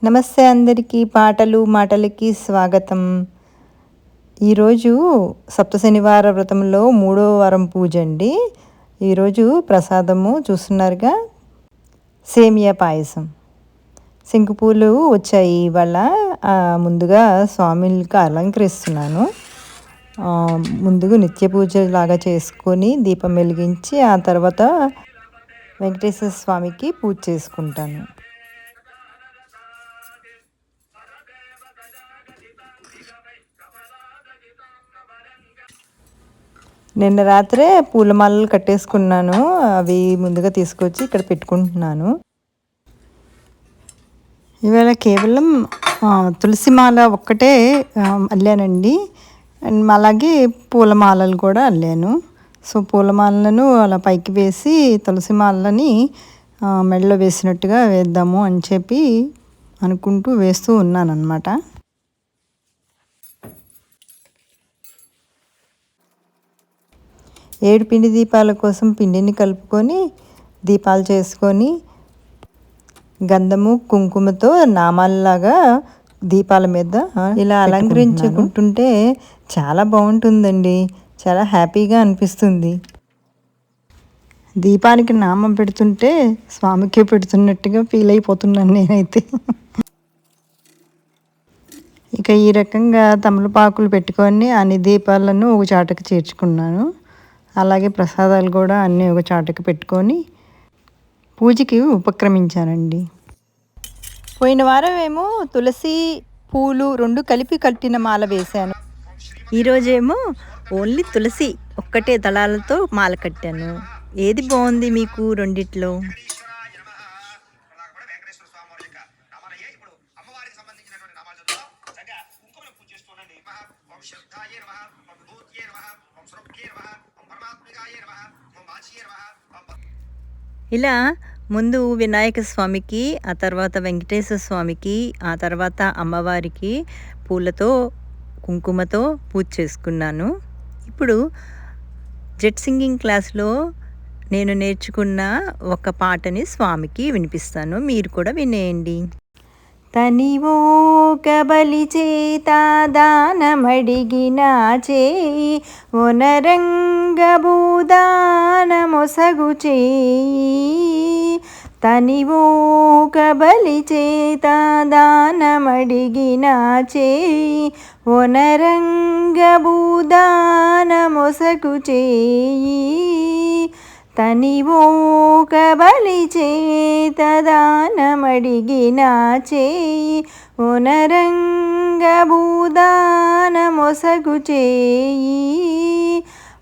నమస్తే అందరికీ. పాటలు మాటలకి స్వాగతం. ఈరోజు సప్త శనివార వ్రతంలో మూడో వారం పూజ అండి. ఈరోజు ప్రసాదము చూస్తున్నారుగా, సేమియా పాయసం. శంకుపూలు వచ్చాయి ఇవాళ. ముందుగా స్వామికి అలంకరిస్తున్నాను. ముందుగా నిత్య పూజ లాగా చేసుకొని దీపం వెలిగించి ఆ తర్వాత వెంకటేశ్వర స్వామికి పూజ చేసుకుంటాను. నిన్న రాత్రే పూలమాలలు కట్టేసుకున్నాను. అవి ముందుగా తీసుకొచ్చి ఇక్కడ పెట్టుకుంటున్నాను. ఇవాళ కేవలం తులసి మాల ఒక్కటే అల్లానండి. అలాగే పూలమాలలు కూడా అల్లాను. సో పూలమాలను అలా పైకి వేసి తులసి మాలని మెడలో వేసినట్టుగా వేద్దాము అని చెప్పి అనుకుంటూ వేస్తూ ఉన్నాను అన్నమాట. ఏడు పిండి దీపాల కోసం పిండిని కలుపుకొని దీపాలు చేసుకొని గంధము కుంకుమతో నామాలలాగా దీపాల మీద ఇలా అలంకరించుకుంటుంటే చాలా బాగుంటుందండి. చాలా హ్యాపీగా అనిపిస్తుంది. దీపానికి నామం పెడుతుంటే స్వామికే పెడుతున్నట్టుగా ఫీల్ అయిపోతున్నాను నేనైతే. ఇక ఈ రకంగా తమలపాకులు పెట్టుకొని అన్ని దీపాలను ఒక చాటకు చేర్చుకున్నాను. అలాగే ప్రసాదాలు కూడా అన్నీ ఒక చాటకు పెట్టుకొని పూజకి ఉపక్రమించానండి. పోయిన వారం ఏమో తులసి పూలు 2 కలిపి కట్టిన మాల వేశాను. ఈరోజేమో ఓన్లీ తులసి ఒక్కటే దళాలతో మాల కట్టాను. ఏది బాగుంది మీకు రెండిట్లో? ఇలా ముందు వినాయక స్వామికి, ఆ తర్వాత వెంకటేశ్వర స్వామికి, ఆ తర్వాత అమ్మవారికి పూలతో కుంకుమతో పూజ చేసుకున్నాను. ఇప్పుడు జెట్ సింగింగ్ క్లాస్లో నేను నేర్చుకున్న ఒక పాటని స్వామికి వినిపిస్తాను. మీరు కూడా వినేయండి. తనివో కబలి చేత దానమడిగిన చేయి ఒనరంగ భూదానమొసగు చేయి. తనివో కబలి చేత దానమడిగిన చేయి ఒనరంగ భూదానమొసగు చేయి. తనివో కబలి చేత దానమడిగిన చేయి ఒనరంగ భూదానమొసగు చేయి.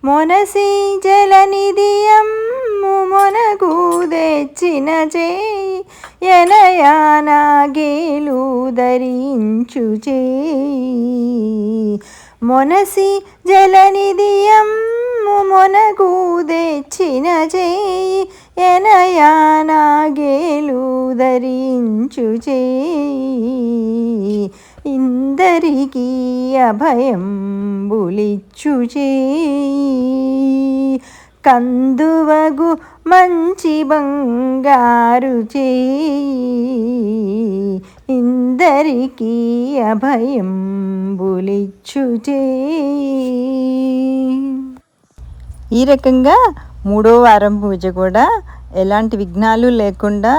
మొనసి జలనిధియమ్ము మొనగు తెచ్చిన చేయి ఎనయానాగేలు ధరించు చేయి. మొనసి జలనిధియమ్ము మొనగు తెచ్చిన చేయి ఎనయానాగేలు ధరించు చేయి. ఇందరికీ అభయం బులిచ్చు చేయి. కందువగు మంచి బంగారు చేయి. ఇందరికీ అభయం బులిచ్చు చేయి. ఈ రకంగా మూడో వారం పూజ కూడా ఎలాంటి విఘ్నాలు లేకుండా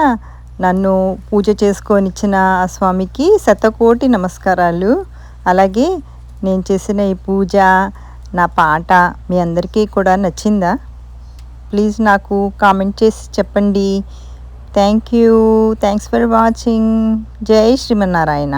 నన్ను పూజ చేసుకొనిచ్చిన ఆ స్వామికి శతకోటి నమస్కారాలు. అలాగే నేను చేసిన ఈ పూజ, నా పాట మీ అందరికీ కూడా నచ్చిందా? ప్లీజ్ నాకు కామెంట్ చేసి చెప్పండి. Thanks for watching. జై శ్రీమన్నారాయణ.